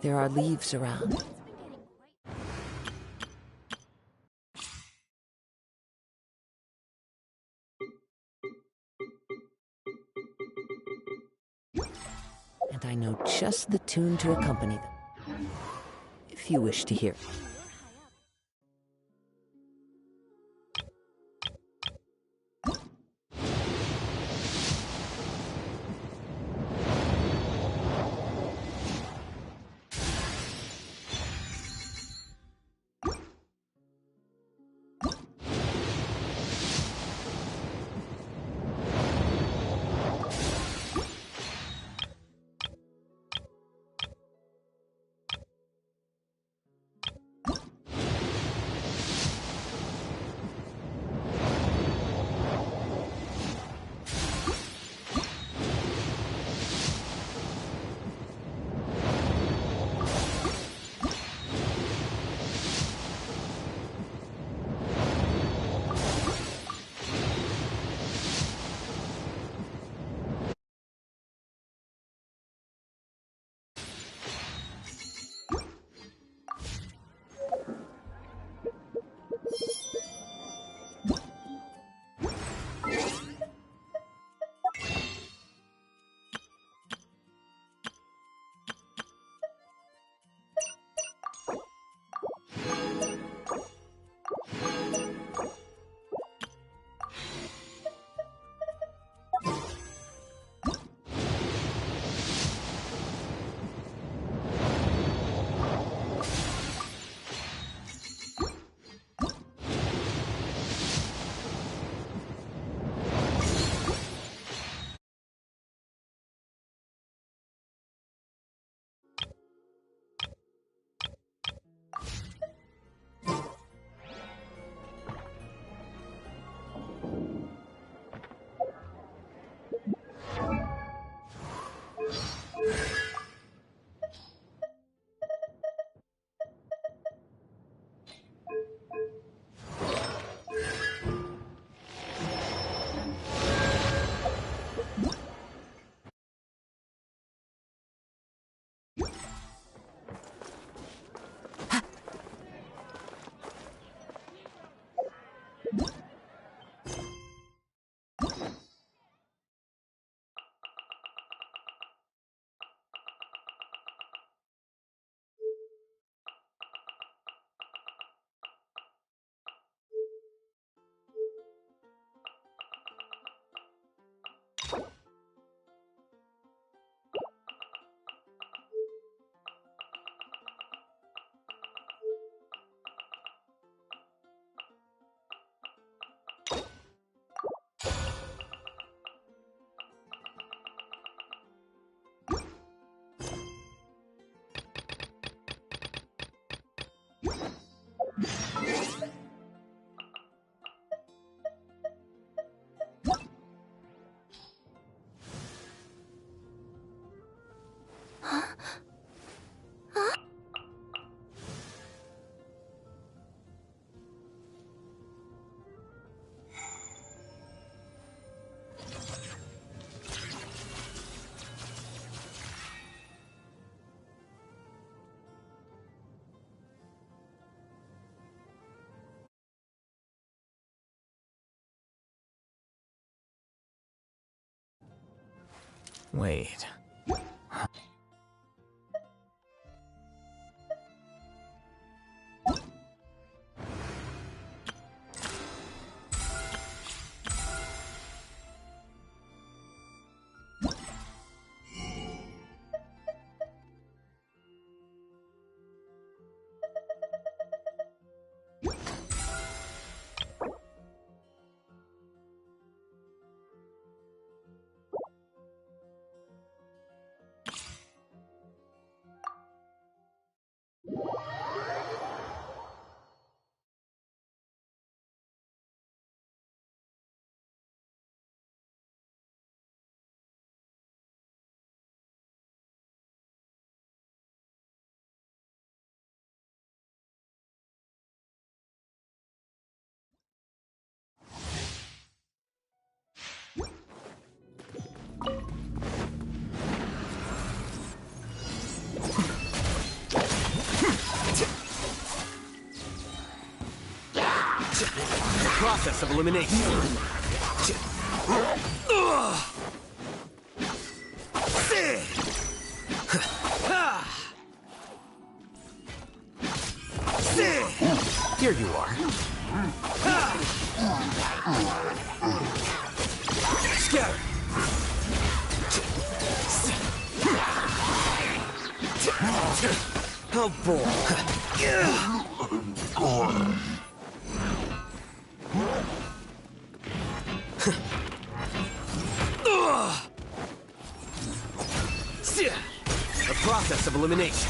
There are leaves around. And I know just the tune to accompany them, if you wish to hear. Wait. process of elimination. Here you are. Scatter. Oh boy. The process of elimination.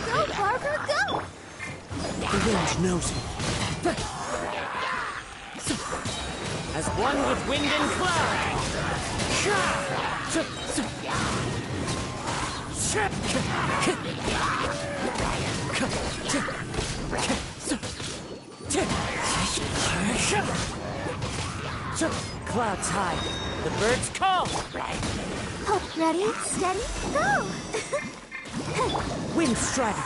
Go, Parker, go! The wind knows me. As one with wind and cloud. Clouds high. The birds call. Oh, ready, steady, go! Wind strider.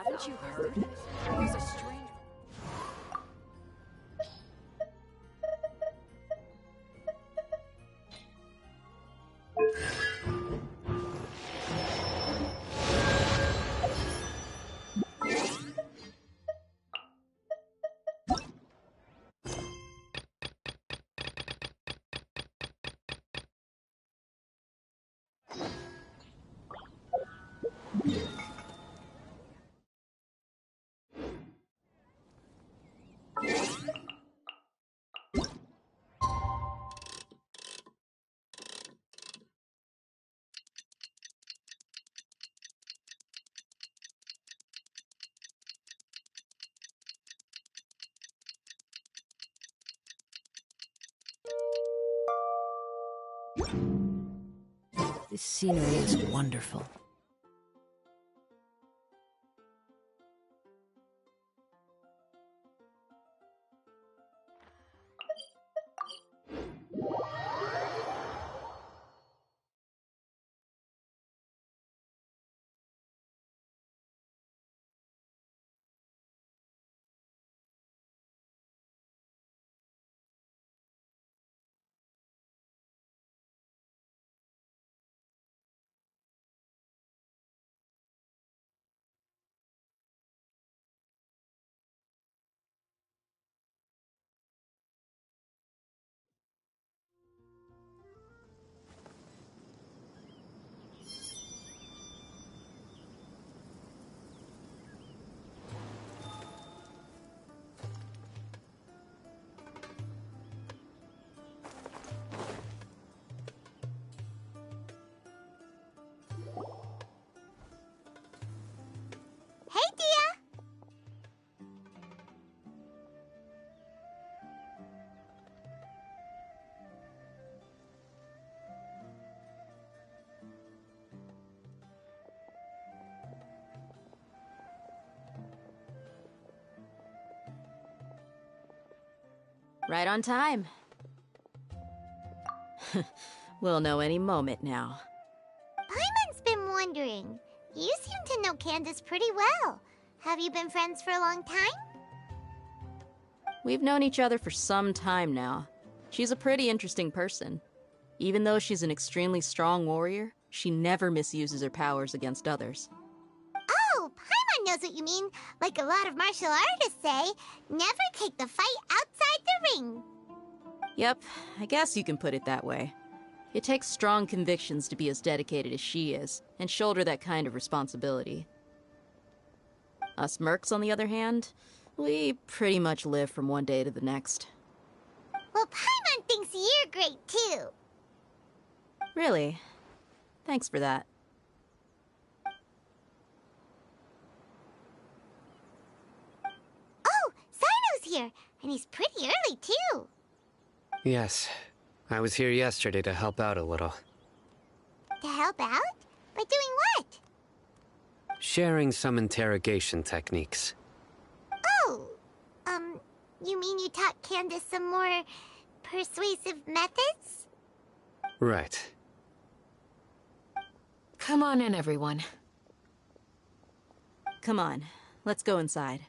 Haven't you heard? There's a strange... This scenery is wonderful. Hey, Dia! Right on time. We'll know any moment now. Paimon's been wondering. You seem to know Candace pretty well. Have you been friends for a long time? We've known each other for some time now. She's a pretty interesting person. Even though she's an extremely strong warrior, she never misuses her powers against others. Oh, Paimon knows what you mean. Like a lot of martial artists say, never take the fight outside the ring. Yep, I guess you can put it that way. It takes strong convictions to be as dedicated as she is, and shoulder that kind of responsibility. Us mercs, on the other hand, we pretty much live from one day to the next. Well, Paimon thinks you're great, too. Really? Thanks for that. Oh, Sino's here, and he's pretty early, too. Yes. I was here yesterday to help out a little. To help out? By doing what? Sharing some interrogation techniques. Oh, you mean you taught Candace some more persuasive methods? Right. Come on in, everyone. Come on, let's go inside.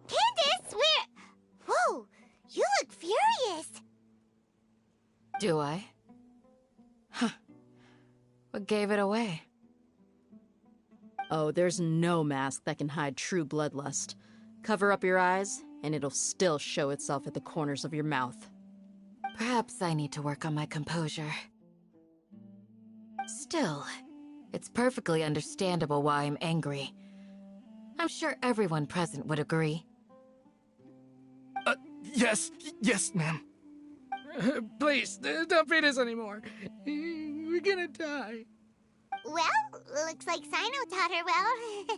Candace, whoa, you look furious. Do I? Huh. What gave it away? Oh, there's no mask that can hide true bloodlust. Cover up your eyes, and it'll still show itself at the corners of your mouth. Perhaps I need to work on my composure. Still, it's perfectly understandable why I'm angry. I'm sure everyone present would agree. Yes, ma'am. Please, don't beat us anymore. We're gonna die. Well, looks like Sino taught her well.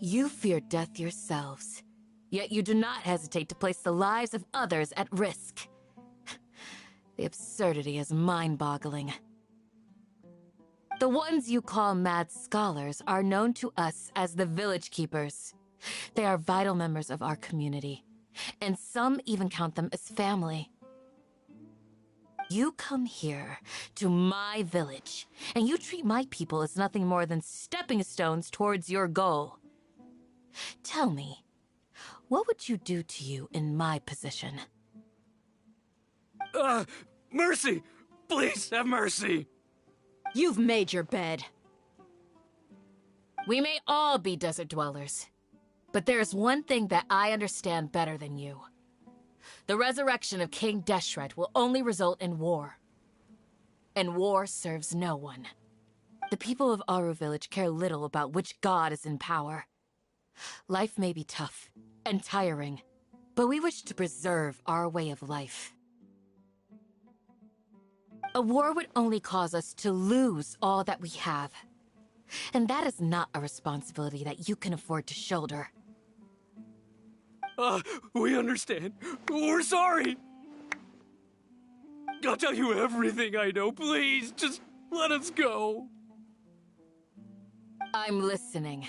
You fear death yourselves, yet you do not hesitate to place the lives of others at risk. The absurdity is mind-boggling. The ones you call mad scholars are known to us as the Village Keepers. They are vital members of our community, and some even count them as family. You come here, to my village, and you treat my people as nothing more than stepping stones towards your goal. Tell me, what would you do to you in my position? Mercy! Please have mercy! You've made your bed. We may all be desert dwellers, but there is one thing that I understand better than you. The resurrection of King Deshret will only result in war. And war serves no one. The people of Aru Village care little about which god is in power. Life may be tough and tiring, but we wish to preserve our way of life. A war would only cause us to lose all that we have. And that is not a responsibility that you can afford to shoulder. We understand. We're sorry. I'll tell you everything I know. Please, just let us go. I'm listening.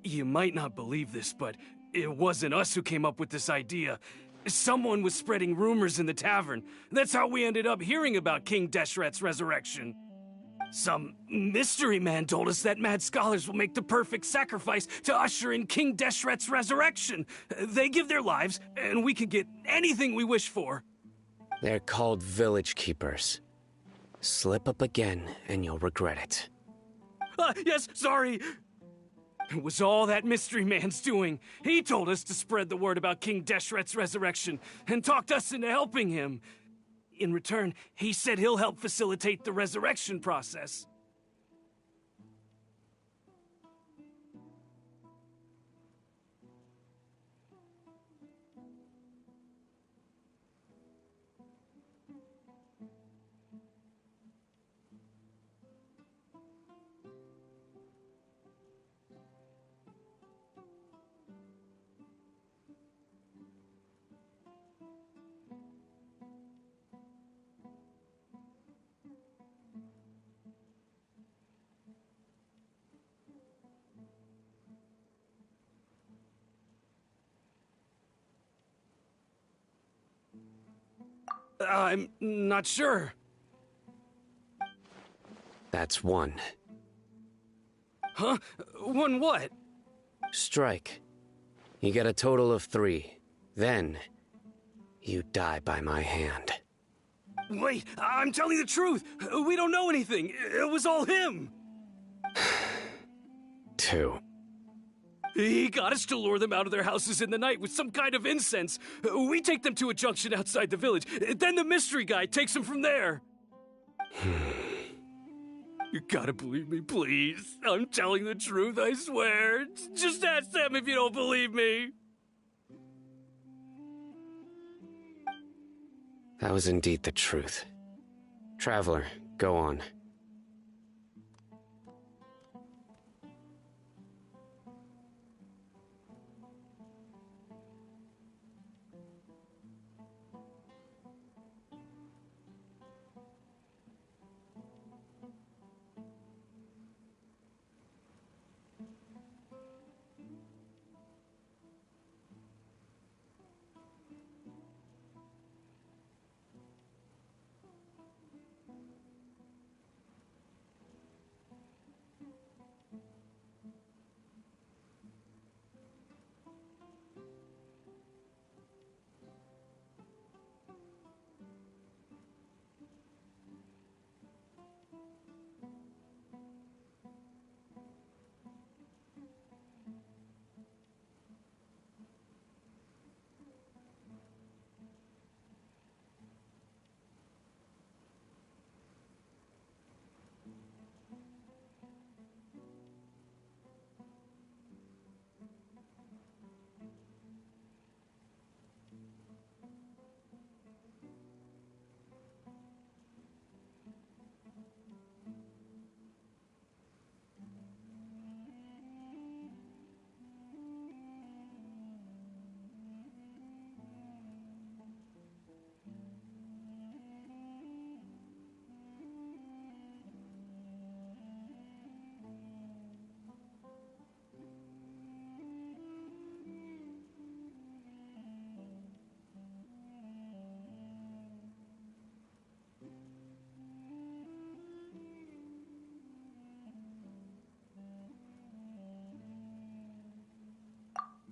You might not believe this, but it wasn't us who came up with this idea. Someone was spreading rumors in the tavern. That's how we ended up hearing about King Deshret's resurrection. Some mystery man told us that mad scholars will make the perfect sacrifice to usher in King Deshret's resurrection. They give their lives, and we can get anything we wish for. They're called Village Keepers. Slip up again, and you'll regret it. Yes, sorry. It was all that mystery man's doing. He told us to spread the word about King Deshret's resurrection, and talked us into helping him. In return, he said he'll help facilitate the resurrection process. I'm not sure. That's one. Huh? One what? Strike. You get a total of 3. Then, you die by my hand. Wait, I'm telling the truth. We don't know anything. It was all him. 2. He got us to lure them out of their houses in the night with some kind of incense. We take them to a junction outside the village. Then the mystery guy takes them from there. You gotta believe me, please. I'm telling the truth, I swear. Just ask them if you don't believe me. That was indeed the truth. Traveler, go on.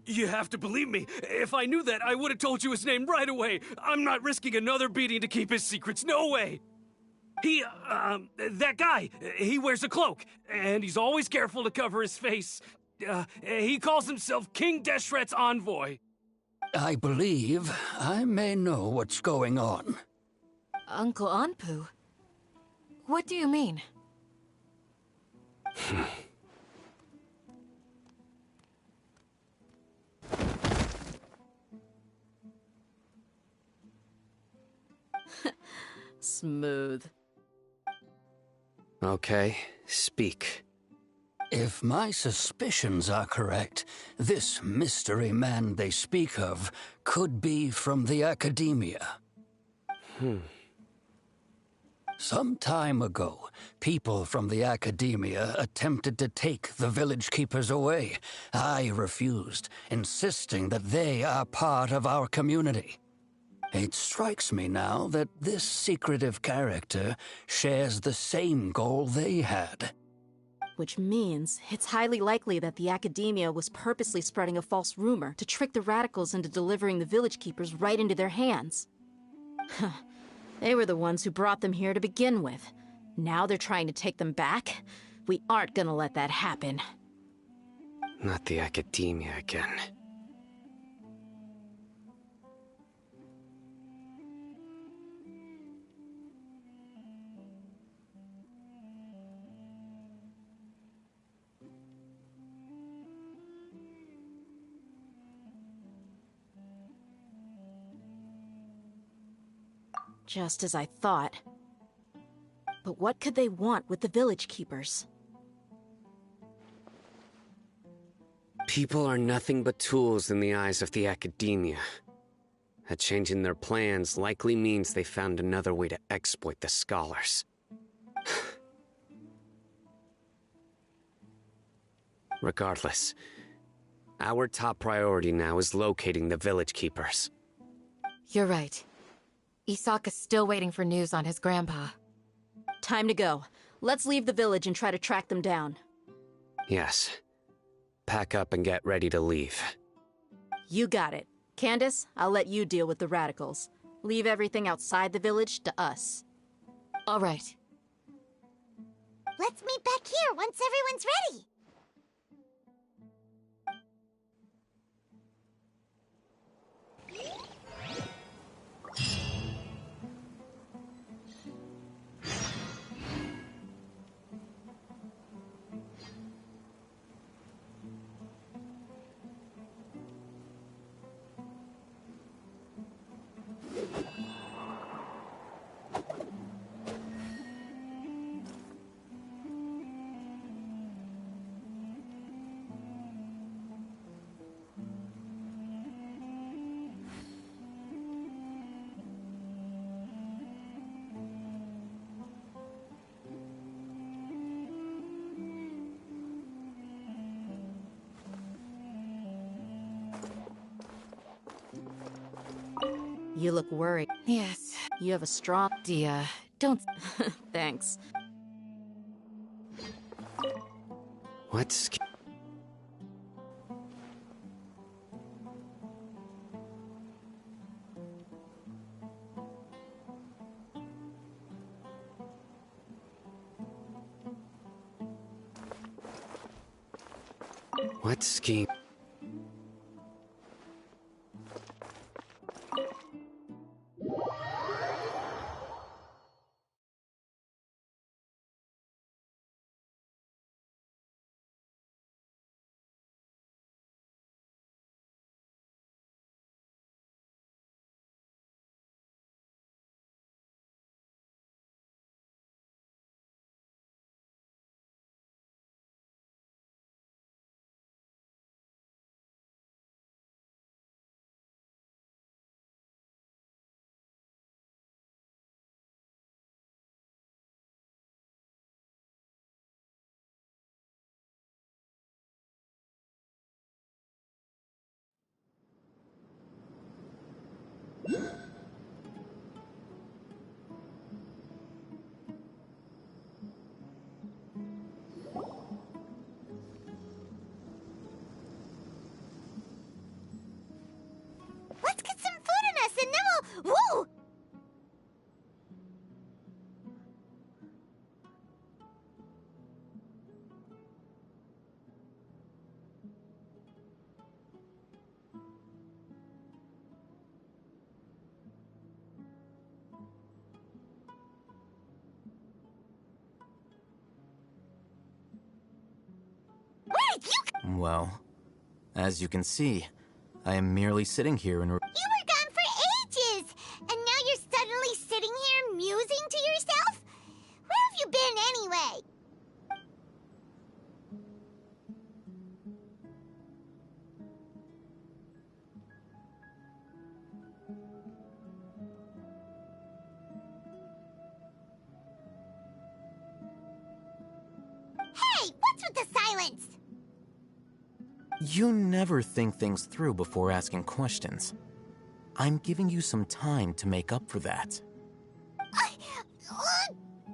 You have to believe me. If I knew that, I would have told you his name right away. I'm not risking another beating to keep his secrets. No way. That guy, he wears a cloak, and he's always careful to cover his face. He calls himself King Deshret's envoy. I believe I may know what's going on. Uncle Anpu? What do you mean? Smooth. Okay, speak. If my suspicions are correct, this mystery man they speak of could be from the academia. Some time ago, people from the academia attempted to take the village keepers away. I refused, insisting that they are part of our community. It strikes me now that this secretive character shares the same goal they had. Which means it's highly likely that the academia was purposely spreading a false rumor to trick the radicals into delivering the village keepers right into their hands. They were the ones who brought them here to begin with. Now they're trying to take them back? We aren't gonna let that happen. Not the academia again. Just as I thought. But what could they want with the village keepers? People are nothing but tools in the eyes of the academia. A change in their plans likely means they found another way to exploit the scholars. Regardless, our top priority now is locating the village keepers. You're right. Isaka's still waiting for news on his grandpa. Time to go. Let's leave the village and try to track them down. Yes. Pack up and get ready to leave. You got it. Candace, I'll let you deal with the radicals. Leave everything outside the village to us. All right. Let's meet back here once everyone's ready. You look worried. Yes. You have a strong... Dia, don't... Thanks. What's... What scheme? Well, as you can see, I am merely sitting here and... You were gone for ages! And now you're suddenly sitting here musing to yourself? Where have you been anyway? Hey, what's with the silence? You never think things through before asking questions. I'm giving you some time to make up for that.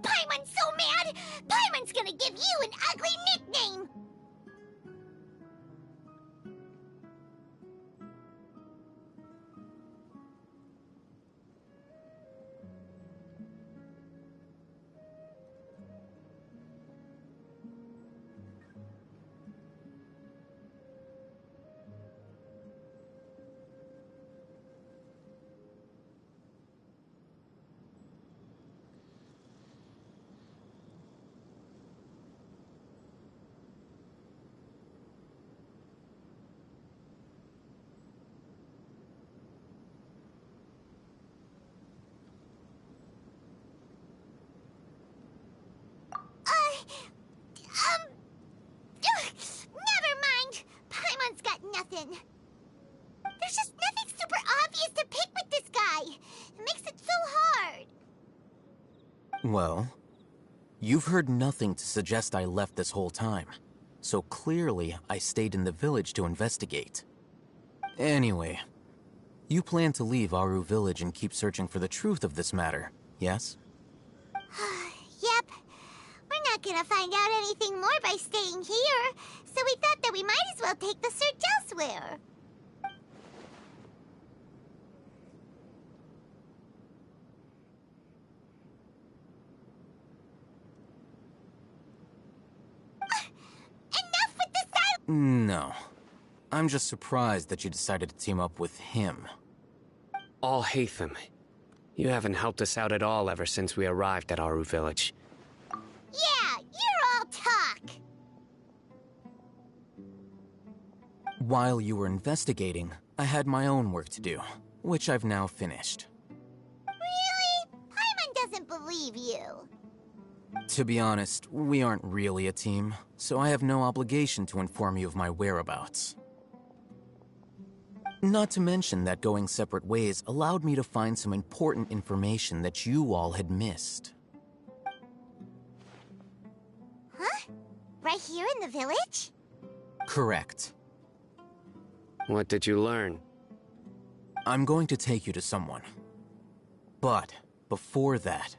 Paimon's so mad! Paimon's gonna give you an ugly nickname! Never mind. Paimon's got nothing. There's just nothing super obvious to pick with this guy. It makes it so hard. Well, you've heard nothing to suggest I left this whole time. So clearly, I stayed in the village to investigate. Anyway, you plan to leave Aru Village and keep searching for the truth of this matter, yes? Yep. We're not gonna find out anything more by staying here, so we thought that we might as well take the search elsewhere. Enough with the silence! No. I'm just surprised that you decided to team up with him. Alhaitham, you haven't helped us out at all ever since we arrived at Aru Village. Yeah, you're all talk. While you were investigating, I had my own work to do, which I've now finished. Really? Paimon doesn't believe you. To be honest, we aren't really a team, so I have no obligation to inform you of my whereabouts. Not to mention that going separate ways allowed me to find some important information that you all had missed. Huh? Right here in the village? Correct. What did you learn? I'm going to take you to someone. But before that,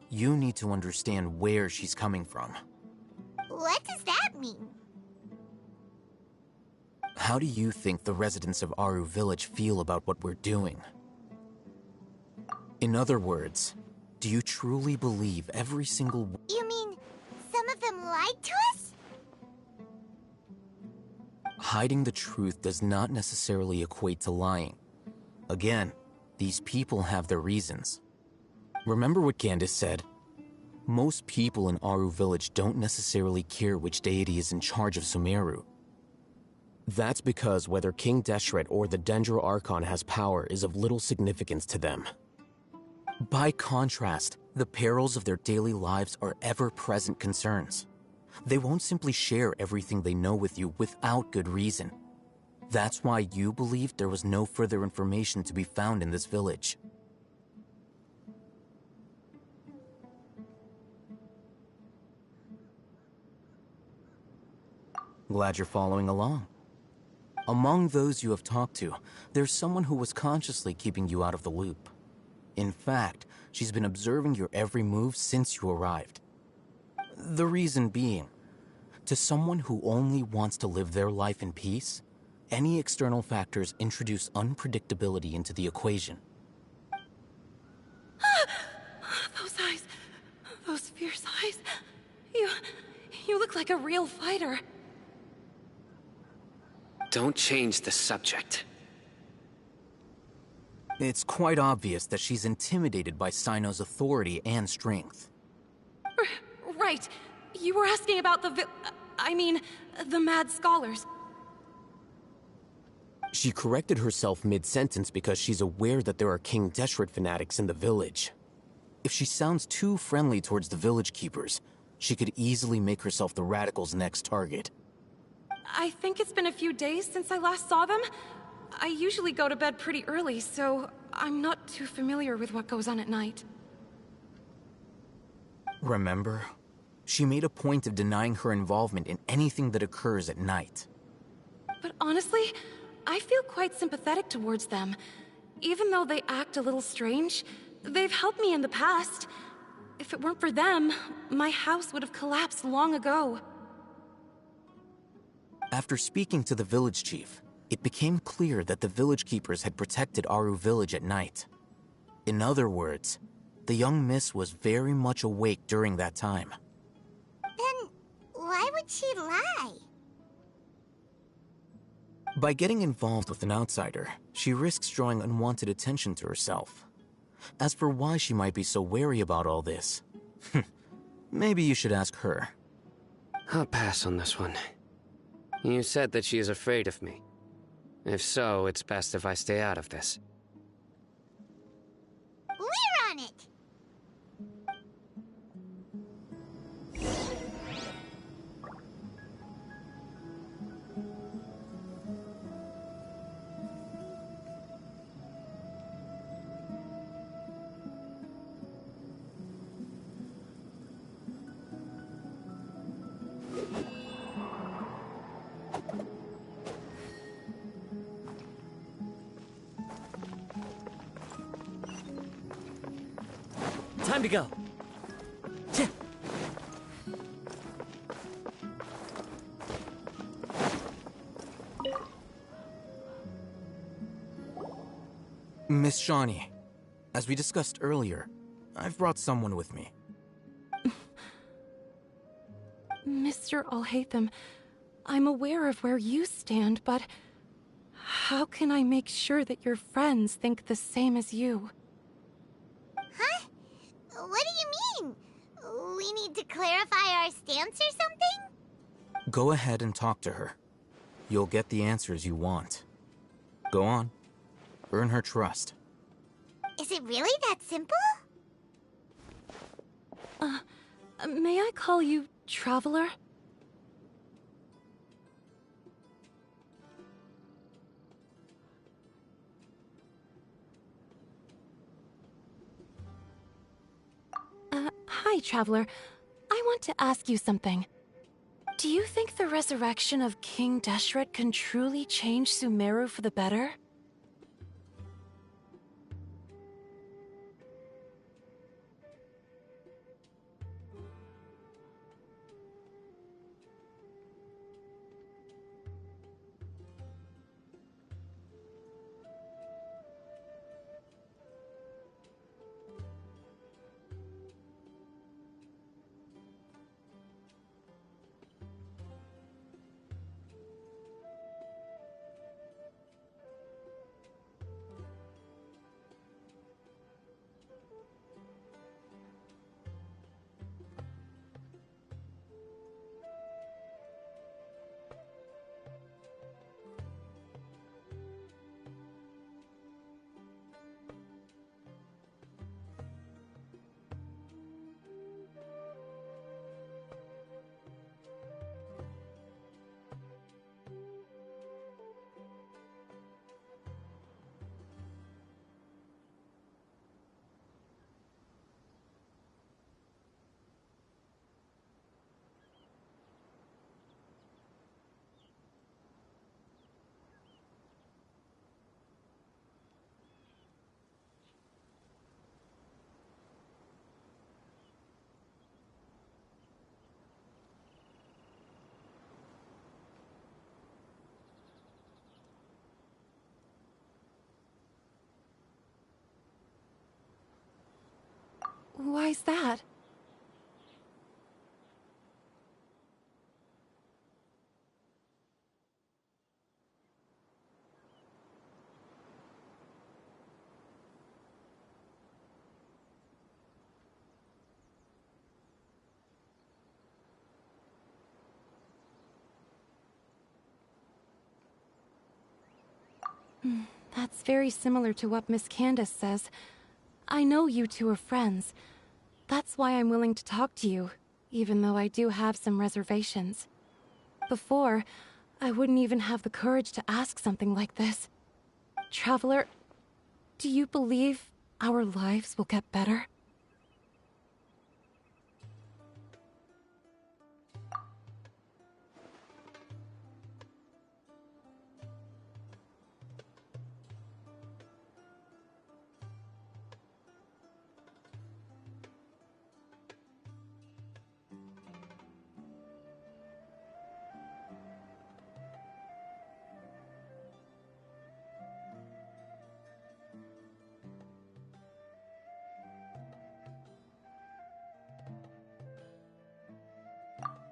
you need to understand where she's coming from. What does that mean? How do you think the residents of Aru Village feel about what we're doing? In other words, do you truly believe every single... You mean some of them lied to us? Hiding the truth does not necessarily equate to lying. Again, these people have their reasons. Remember what Candace said? Most people in Aru Village don't necessarily care which deity is in charge of Sumeru. That's because whether King Deshret or the Dendro Archon has power is of little significance to them. By contrast, the perils of their daily lives are ever-present concerns. They won't simply share everything they know with you without good reason. That's why you believed there was no further information to be found in this village. Glad you're following along. Among those you have talked to, there's someone who was consciously keeping you out of the loop. In fact, she's been observing your every move since you arrived. The reason being, to someone who only wants to live their life in peace, any external factors introduce unpredictability into the equation. Those eyes. Those fierce eyes. You look like a real fighter. Don't change the subject. It's quite obvious that she's intimidated by Sino's authority and strength. Right. You were asking about the Mad Scholars. She corrected herself mid-sentence because she's aware that there are King Deshret fanatics in the village. If she sounds too friendly towards the village keepers, she could easily make herself the radicals' next target. I think it's been a few days since I last saw them. I usually go to bed pretty early, so I'm not too familiar with what goes on at night. Remember? She made a point of denying her involvement in anything that occurs at night. But honestly, I feel quite sympathetic towards them. Even though they act a little strange, they've helped me in the past. If it weren't for them, my house would have collapsed long ago. After speaking to the village chief, it became clear that the village keepers had protected Aru village at night. In other words, the young miss was very much awake during that time. Then why would she lie? By getting involved with an outsider, she risks drawing unwanted attention to herself. As for why she might be so wary about all this, maybe you should ask her. I'll pass on this one. You said that she is afraid of me. If so, it's best if I stay out of this. We're on it! Time to go. Tch. Miss Shawnee, as we discussed earlier, I've brought someone with me. Mr. Alhaitham, I'm aware of where you stand, but how can I make sure that your friends think the same as you? Huh? What do you mean? We need to clarify our stance or something? Go ahead and talk to her. You'll get the answers you want. Go on. Earn her trust. Is it really that simple? May I call you Traveler? Hi, Traveler. I want to ask you something. Do you think the resurrection of King Deshret can truly change Sumeru for the better? Why's that? That's very similar to what Miss Candace says. I know you two are friends. That's why I'm willing to talk to you, even though I do have some reservations. Before, I wouldn't even have the courage to ask something like this. Traveler, do you believe our lives will get better?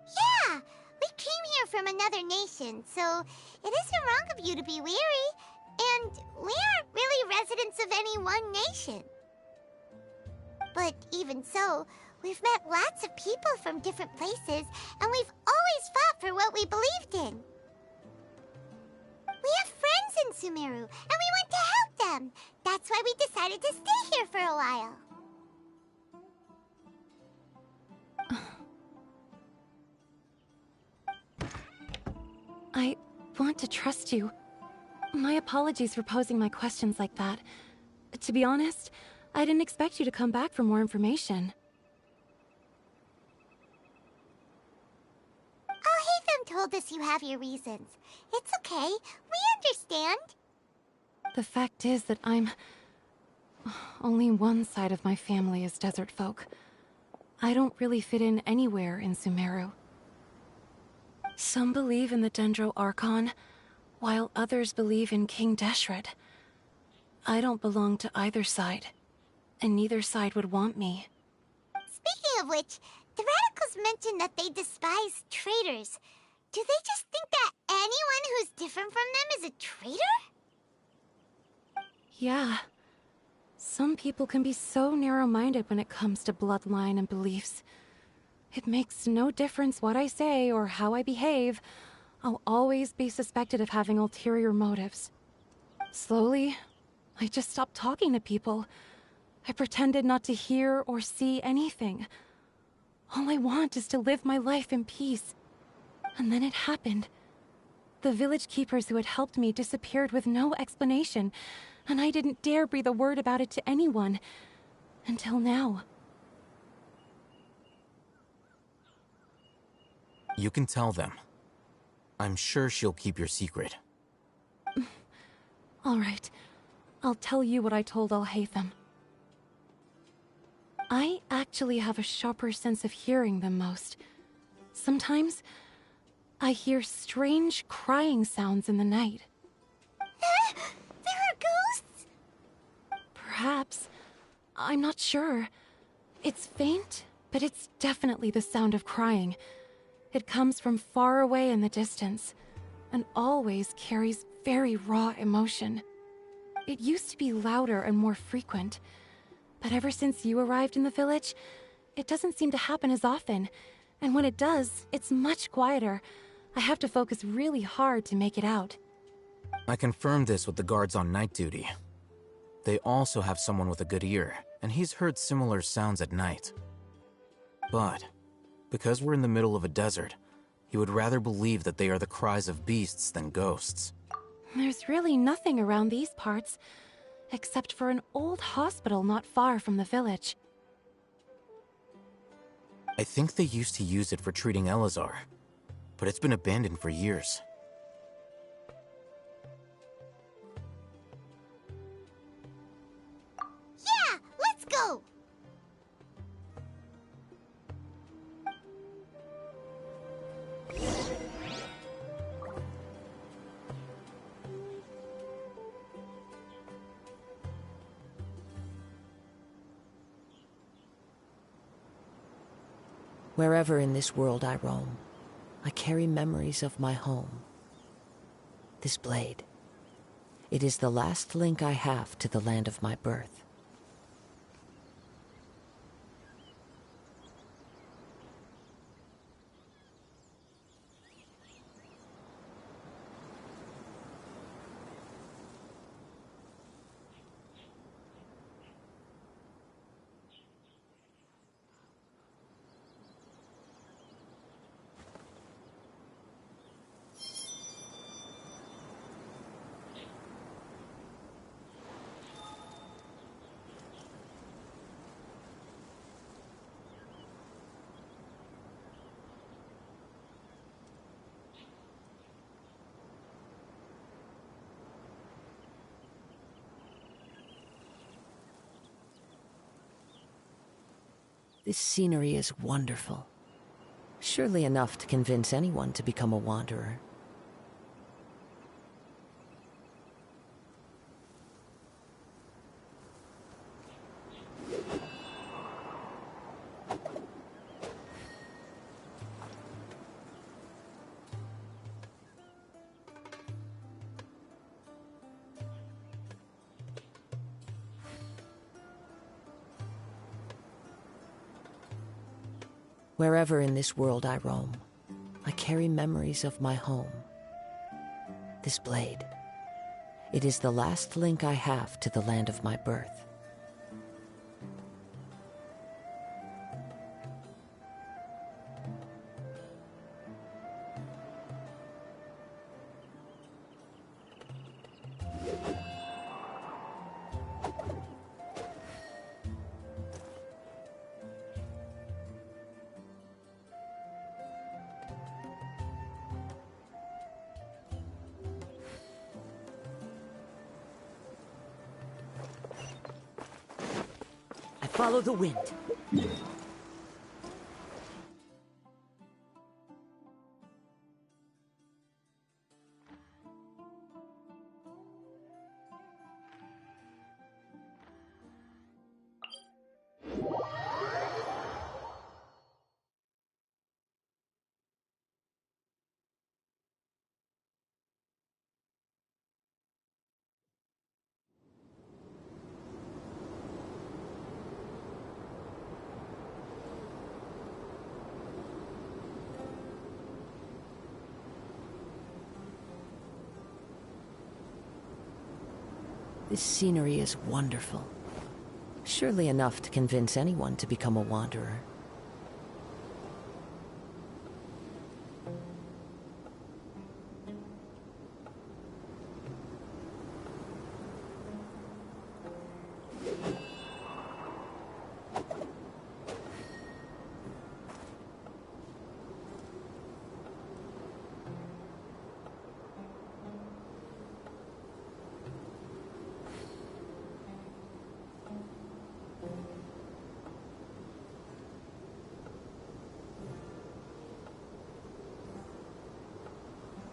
Yeah, we came here from another nation, so it isn't wrong of you to be weary. And we aren't really residents of any one nation. But even so, we've met lots of people from different places, and we've always fought for what we believed in. We have friends in Sumeru, and we want to help them. That's why we decided to stay here for a while. I want to trust you. My apologies for posing my questions like that. To be honest, I didn't expect you to come back for more information. Alhaitham told us you have your reasons. It's okay. We understand. The fact is that only one side of my family is desert folk. I don't really fit in anywhere in Sumeru. Some believe in the Dendro Archon, while others believe in King Deshret. I don't belong to either side, and neither side would want me. Speaking of which, the Radicals mentioned that they despise traitors. Do they just think that anyone who's different from them is a traitor? Yeah. Some people can be so narrow-minded when it comes to bloodline and beliefs. It makes no difference what I say or how I behave. I'll always be suspected of having ulterior motives. Slowly, I just stopped talking to people. I pretended not to hear or see anything. All I want is to live my life in peace. And then it happened. The village keepers who had helped me disappeared with no explanation, and I didn't dare breathe a word about it to anyone. Until now. You can tell them. I'm sure she'll keep your secret. All right. I'll tell you what I told Alhaitham. I actually have a sharper sense of hearing than most. Sometimes, I hear strange crying sounds in the night. There are ghosts? Perhaps. I'm not sure. It's faint, but it's definitely the sound of crying. It comes from far away in the distance, and always carries very raw emotion. It used to be louder and more frequent, but ever since you arrived in the village, it doesn't seem to happen as often, and when it does, it's much quieter. I have to focus really hard to make it out. I confirmed this with the guards on night duty. They also have someone with a good ear, and he's heard similar sounds at night. But because we're in the middle of a desert, he would rather believe that they are the cries of beasts than ghosts. There's really nothing around these parts, except for an old hospital not far from the village. I think they used to use it for treating Elazar, but it's been abandoned for years. Yeah, let's go! Wherever in this world I roam, I carry memories of my home. This blade, it is the last link I have to the land of my birth. This scenery is wonderful. Surely enough to convince anyone to become a wanderer. Wherever in this world I roam, I carry memories of my home. This blade, it is the last link I have to the land of my birth. Follow the wind. This scenery is wonderful. Surely enough to convince anyone to become a wanderer.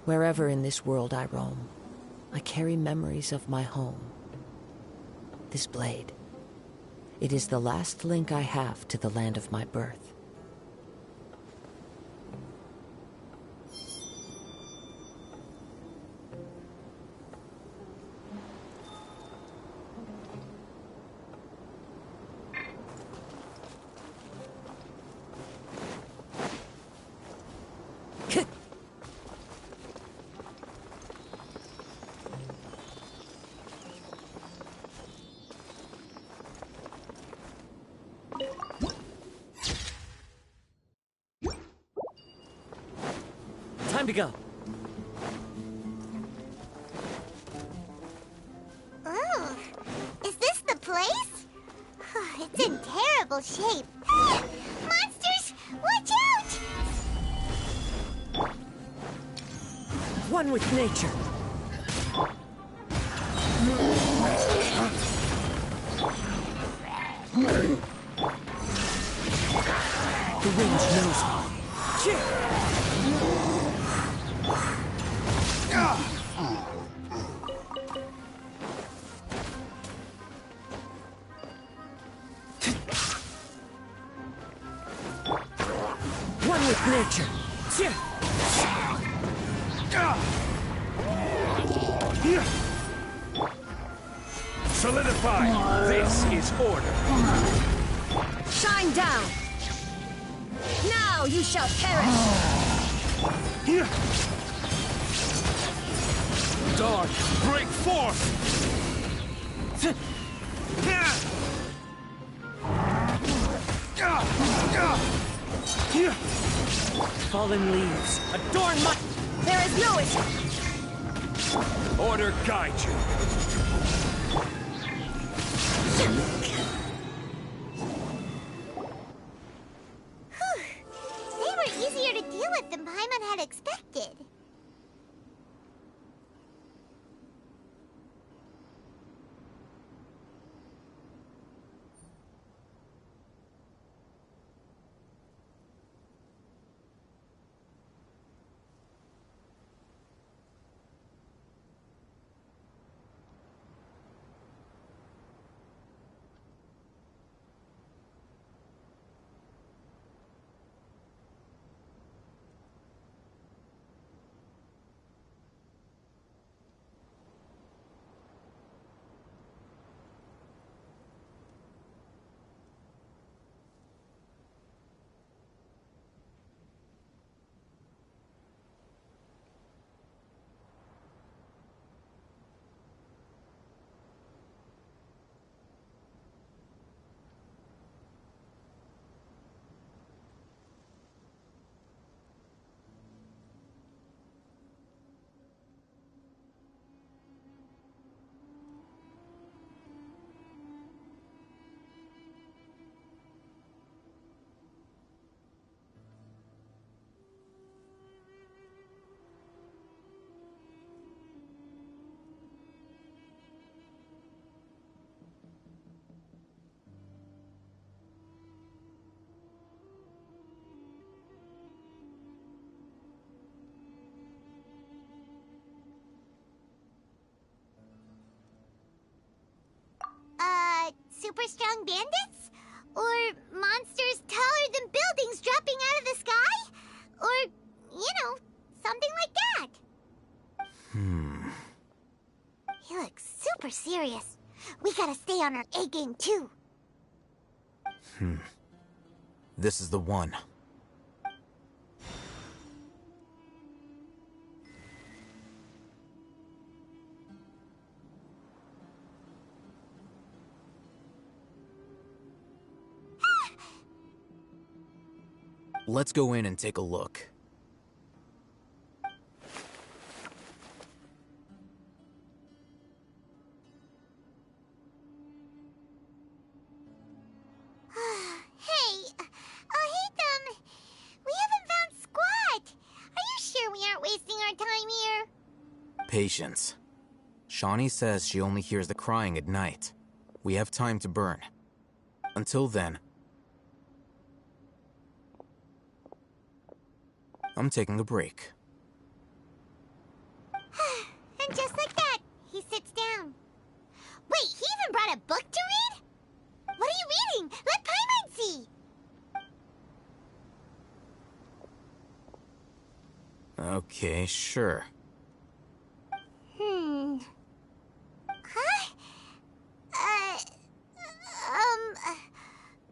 Wherever in this world I roam, I carry memories of my home. This blade, it is the last link I have to the land of my birth. Time to go. Oh, is this the place? It's in terrible shape. Monsters, watch out! One with nature. The range knows me. One with nature. Solidify! This is order! Shine down! Now you shall perish! Dark, break forth! Fallen leaves, adorn my... There is no escape! Order guide you! They were easier to deal with than Paimon had expected. super strong bandits? Or monsters taller than buildings dropping out of the sky? Or, something like that. He looks super serious. We gotta stay on our A game too. This is the one. Let's go in and take a look. Hey, Hatham, we haven't found squat. Are you sure we aren't wasting our time here? Patience. Shawnee says she only hears the crying at night. We have time to burn. Until then, I'm taking a break. And just like that, he sits down. Wait, he even brought a book to read? What are you reading? Let Paimon see! Okay, sure. Huh?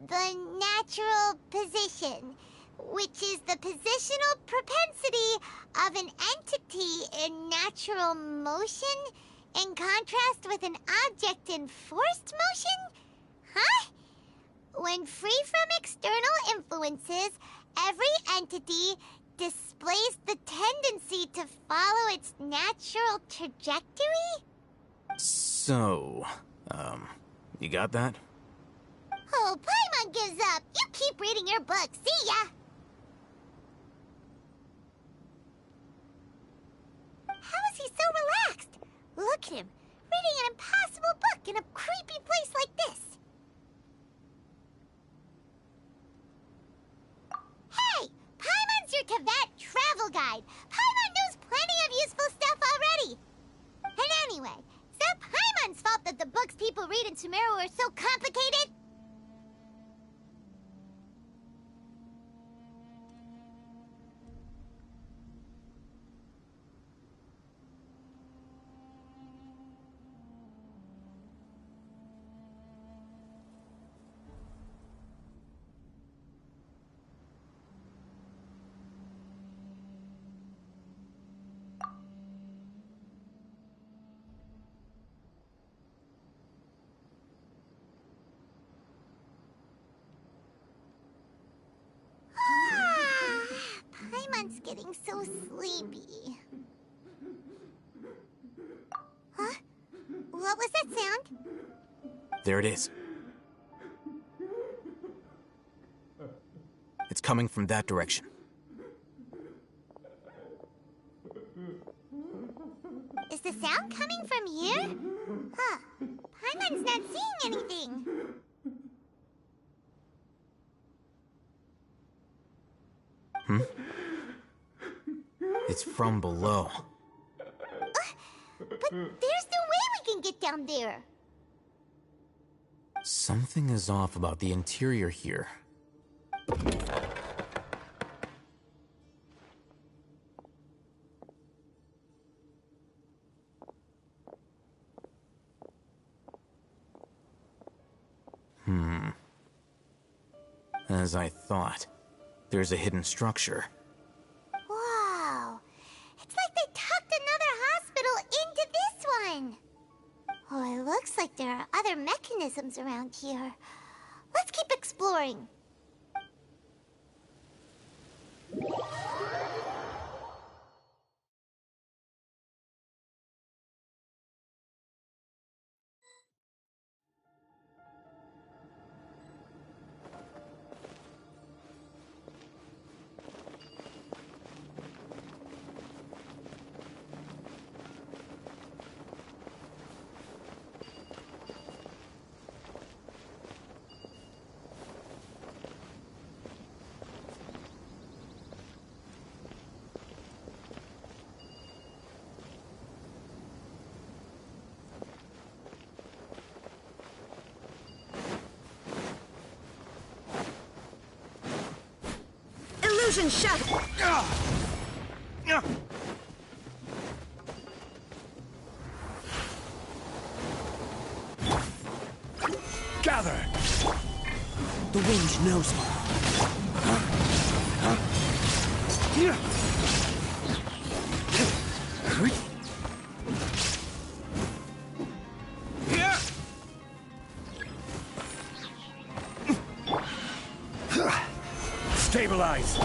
The natural position, which is the positional propensity of an entity in natural motion in contrast with an object in forced motion? Huh? When free from external influences, every entity displays the tendency to follow its natural trajectory? So, you got that? Oh, Paimon gives up. You keep reading your book. See ya! How is he so relaxed? Look at him, reading an impossible book in a creepy place like this. Hey! Paimon's your Tibet travel guide. Paimon knows plenty of useful stuff already. And anyway, is that Paimon's fault that the books people read in Sumeru are so complicated? Paimon's getting so sleepy. Huh? What was that sound? There it is. It's coming from that direction. Is the sound coming from here? Huh. Paimon's not seeing anything. It's from below. But there's no way we can get down there. Something is off about the interior here. As I thought, there's a hidden structure. Wow. It's like they tucked another hospital into this one. Oh, it looks like there are other mechanisms around here. Let's keep exploring. Illusion shattered! Gather! The wind knows me. Stabilize!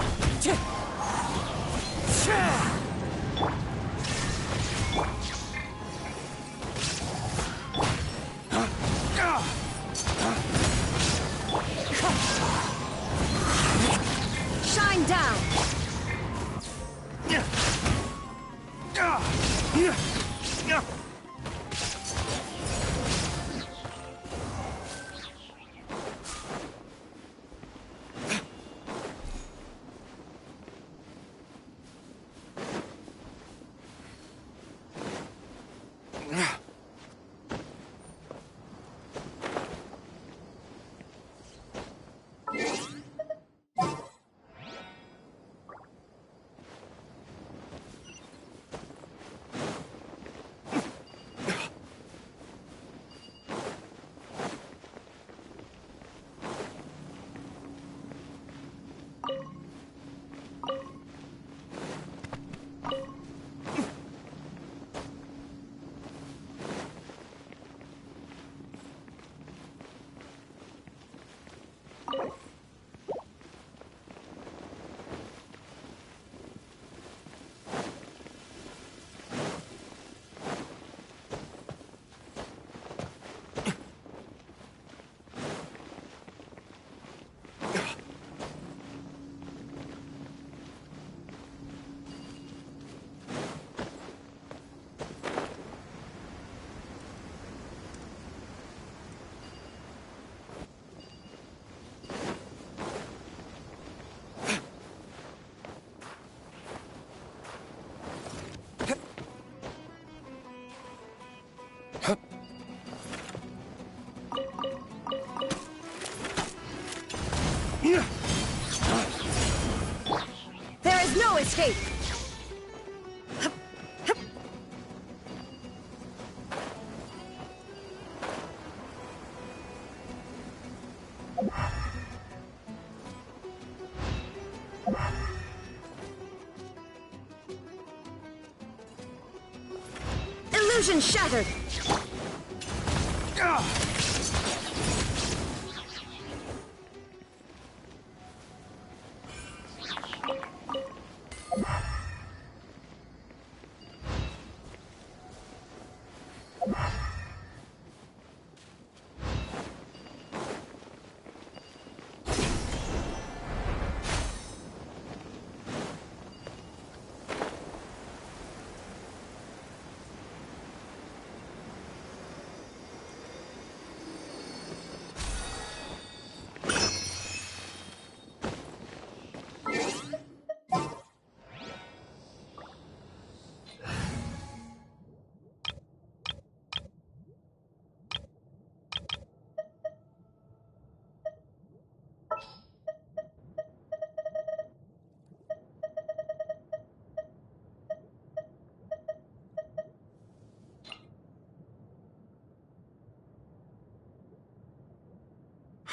Shine down! There is no escape! Illusion shattered!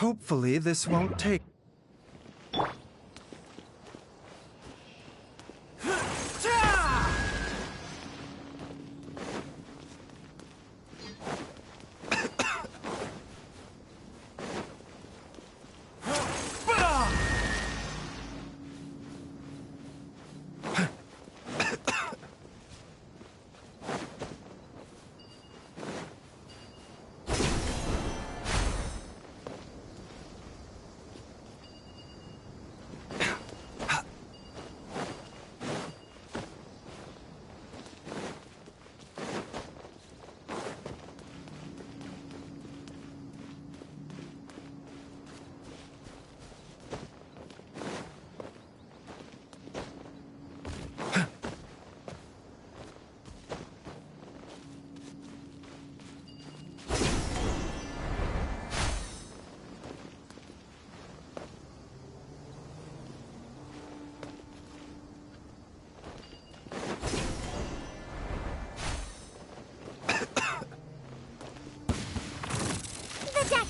Hopefully this won't take...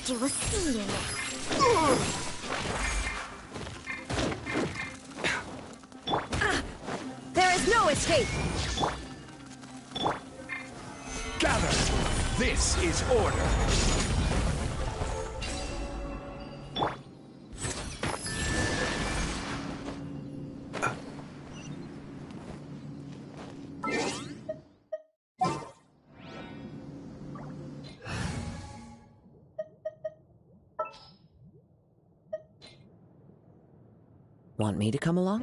You will see you. There is no escape! Gather! This is order! Want me to come along?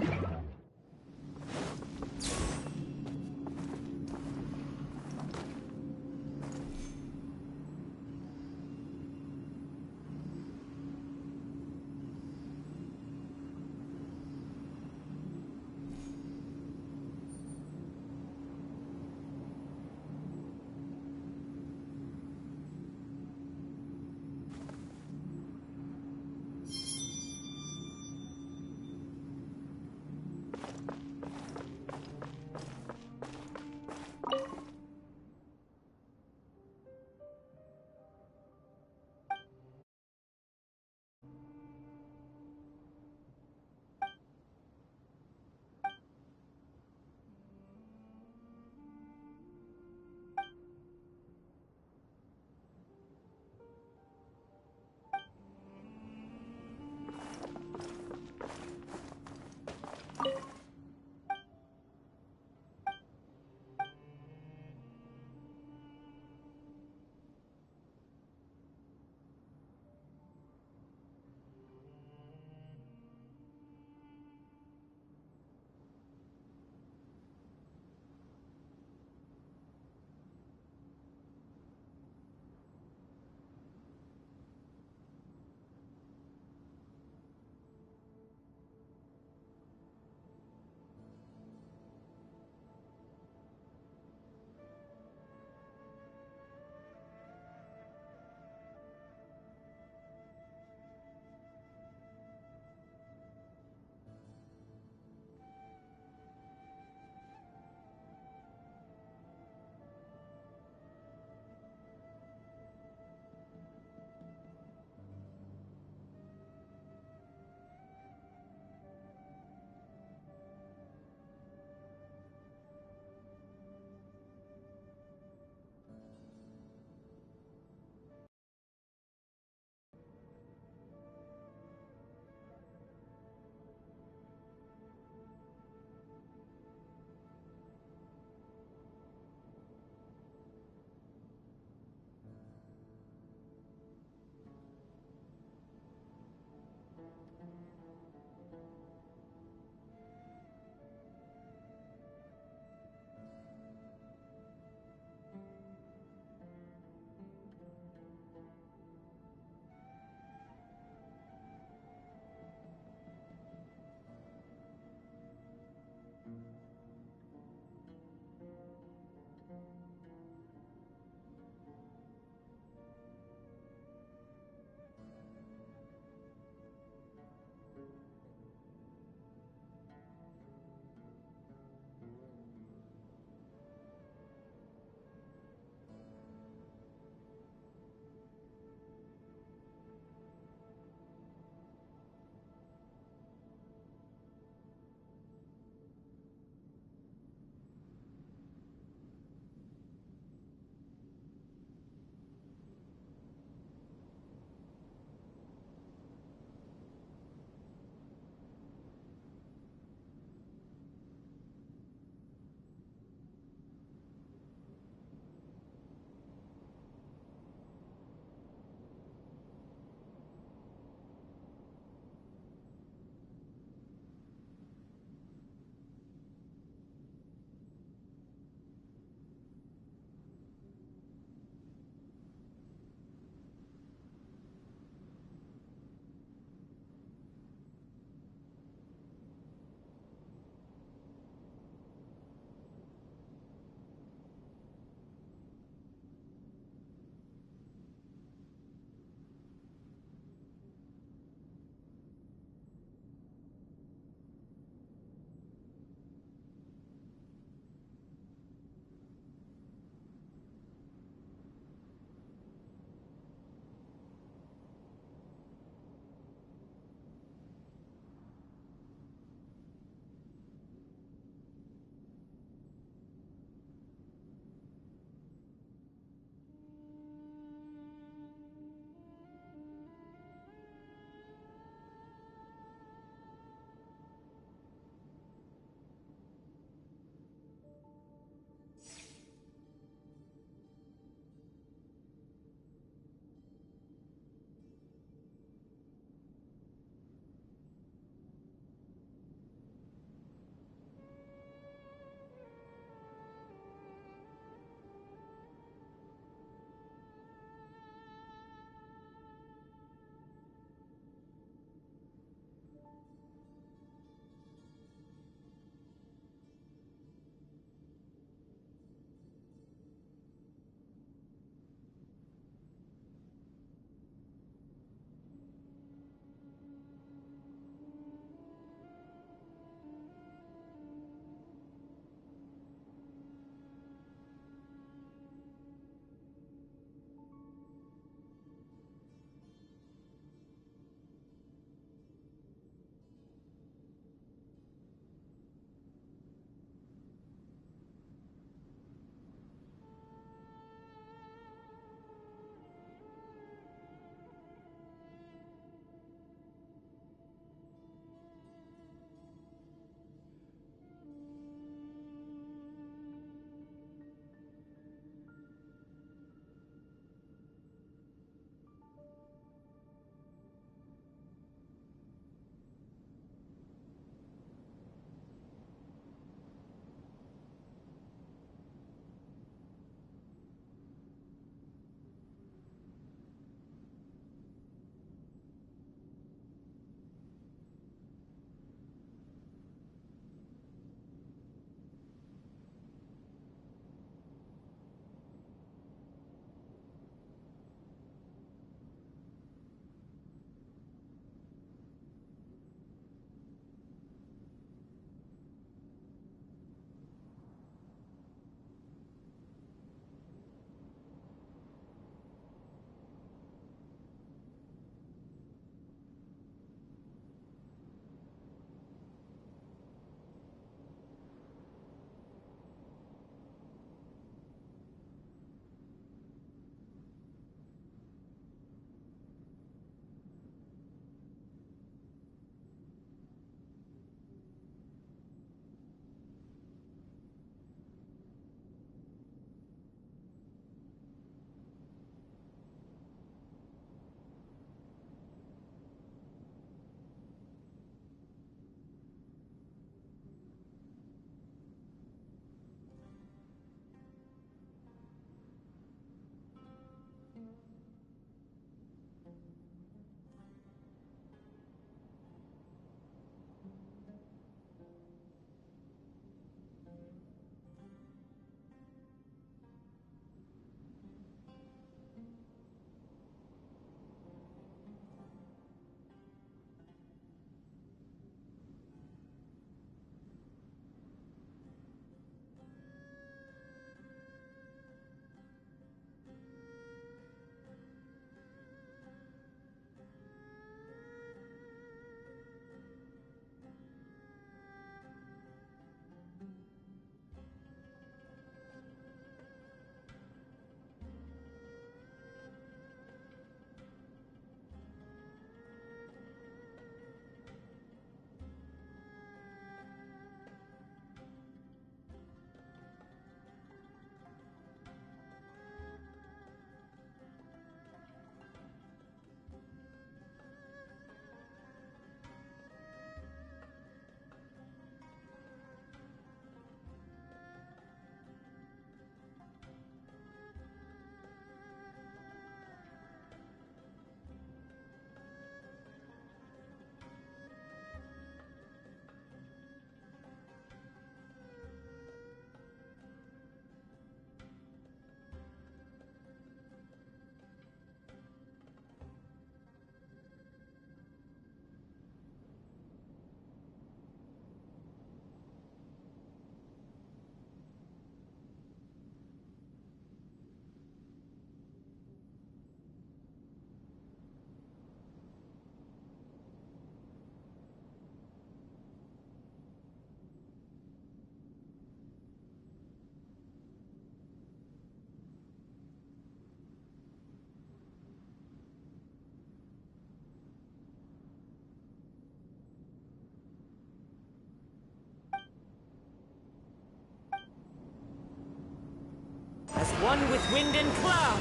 one with wind and cloud.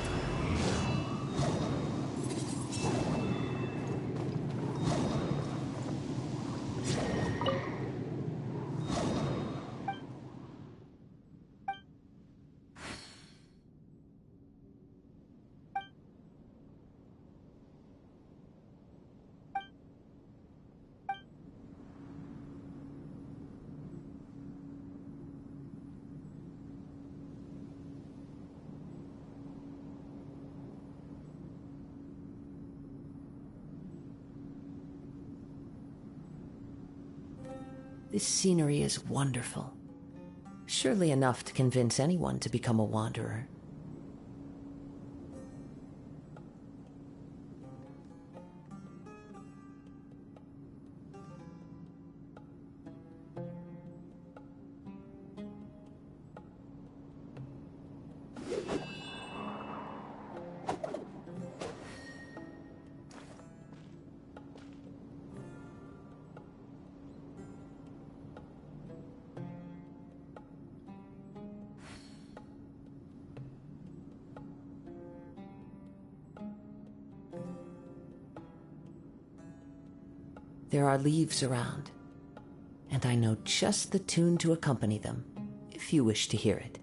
This scenery is wonderful. Surely enough to convince anyone to become a wanderer. There are leaves around, and I know just the tune to accompany them, if you wish to hear it.